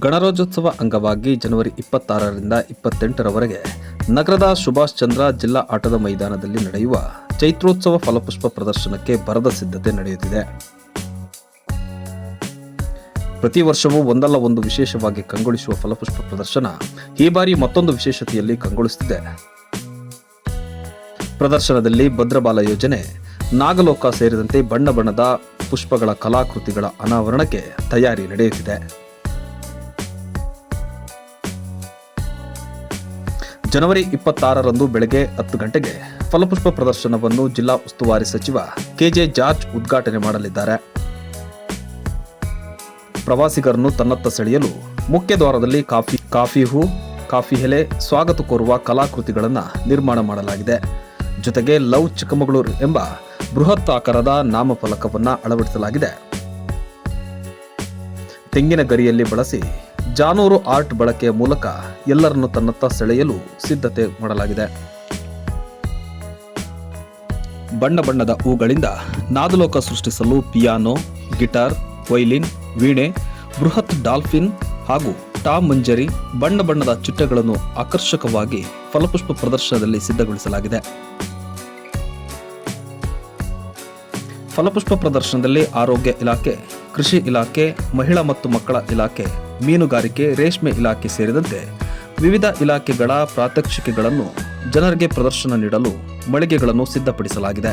ಗಣರಾಜ್ಯೋತ್ಸವ ಅಂಗವಾಗಿ ಜನವರಿ 26ರಿಂದ 28ರವರೆಗೆ ನಗರದ ಸುಭಾಷ್ ಚಂದ್ರ ಜಿಲ್ಲಾ ಆಟದ ಮೈದಾನದಲ್ಲಿ ನಡೆಯುವ ಚೈತ್ರೋತ್ಸವ ಫಲಪುಷ್ಪ ಪ್ರದರ್ಶನಕ್ಕೆ ಭರದ ಸಿದ್ಧತೆ ನಡೆಯುತ್ತಿದೆ. ಪ್ರತಿ ವರ್ಷವೂ ಒಂದಲ್ಲ ಒಂದು ವಿಶೇಷವಾಗಿ ಕಂಗೊಳಿಸುವ ಫಲಪುಷ್ಪ ಪ್ರದರ್ಶನ ಈ ಬಾರಿ ಮತ್ತೊಂದು ವಿಶೇಷತೆಯಲ್ಲಿ ಕಂಗೊಳಿಸುತ್ತಿದೆ. ಪ್ರದರ್ಶನದಲ್ಲಿ ಭದ್ರಬಾಲ ಯೋಜನೆ, ನಾಗಲೋಕ ಸೇರಿದಂತೆ ಬಣ್ಣ ಬಣ್ಣದ ಪುಷ್ಪಗಳ ಕಲಾಕೃತಿಗಳ ಅನಾವರಣಕ್ಕೆ ತಯಾರಿ ನಡೆಯುತ್ತಿದೆ. ಜನವರಿ 26ರಂದು ಬೆಳಗ್ಗೆ 10 ಗಂಟೆಗೆ ಫಲಪುಷ್ಪ ಪ್ರದರ್ಶನವನ್ನು ಜಿಲ್ಲಾ ಉಸ್ತುವಾರಿ ಸಚಿವ ಕೆಜೆ ಜಾರ್ಜ್ ಉದ್ಘಾಟನೆ ಮಾಡಲಿದ್ದಾರೆ. ಪ್ರವಾಸಿಗರನ್ನು ತನ್ನತ್ತ ಸೆಳೆಯಲು ಮುಖ್ಯ ದ್ವಾರದಲ್ಲಿ ಕಾಫಿ ಹೂ, ಕಾಫಿ ಎಲೆ, ಸ್ವಾಗತ ಕೋರುವ ಕಲಾಕೃತಿಗಳನ್ನು ನಿರ್ಮಾಣ ಮಾಡಲಾಗಿದೆ. ಜೊತೆಗೆ ಲವ್ ಚಿಕ್ಕಮಗಳೂರು ಎಂಬ ಬೃಹತ್ ಆಕಾರದ ನಾಮಫಲಕವನ್ನು ಅಳವಡಿಸಲಾಗಿದೆ. ತೆಂಗಿನ ಗರಿಯಲ್ಲಿ ಬಳಸಿ ಜಾನೂರು ಆರ್ಟ್ ಬಳಕೆಯ ಮೂಲಕ ಎಲ್ಲರನ್ನು ತನ್ನತ್ತ ಸೆಳೆಯಲು ಸಿದ್ಧತೆ ಮಾಡಲಾಗಿದೆ. ಬಣ್ಣ ಬಣ್ಣದ ಹೂಗಳಿಂದ ನಾದಲೋಕ ಸೃಷ್ಟಿಸಲು ಪಿಯಾನೋ, ಗಿಟಾರ್, ವೈಲಿನ್, ವೀಣೆ, ಬೃಹತ್ ಡಾಲ್ಫಿನ್ ಹಾಗೂ ಟಾಮ್ ಮಂಜರಿ, ಬಣ್ಣ ಬಣ್ಣದ ಚಿಟ್ಟೆಗಳನ್ನು ಆಕರ್ಷಕವಾಗಿ ಫಲಪುಷ್ಪ ಪ್ರದರ್ಶನದಲ್ಲಿ ಸಿದ್ಧಗೊಳಿಸಲಾಗಿದೆ. ಫಲಪುಷ್ಪ ಪ್ರದರ್ಶನದಲ್ಲಿ ಆರೋಗ್ಯ ಇಲಾಖೆ, ಕೃಷಿ ಇಲಾಖೆ, ಮಹಿಳಾ ಮತ್ತು ಮಕ್ಕಳ ಇಲಾಖೆ, ಮೀನುಗಾರಿಕೆ, ರೇಷ್ಮೆ ಇಲಾಖೆ ಸೇರಿದಂತೆ ವಿವಿಧ ಇಲಾಖೆಗಳ ಪ್ರಾತ್ಯಕ್ಷಿಕೆಗಳನ್ನು ಜನರಿಗೆ ಪ್ರದರ್ಶನ ನೀಡಲು ಮಳಿಗೆಗಳನ್ನು ಸಿದ್ಧಪಡಿಸಲಾಗಿದೆ.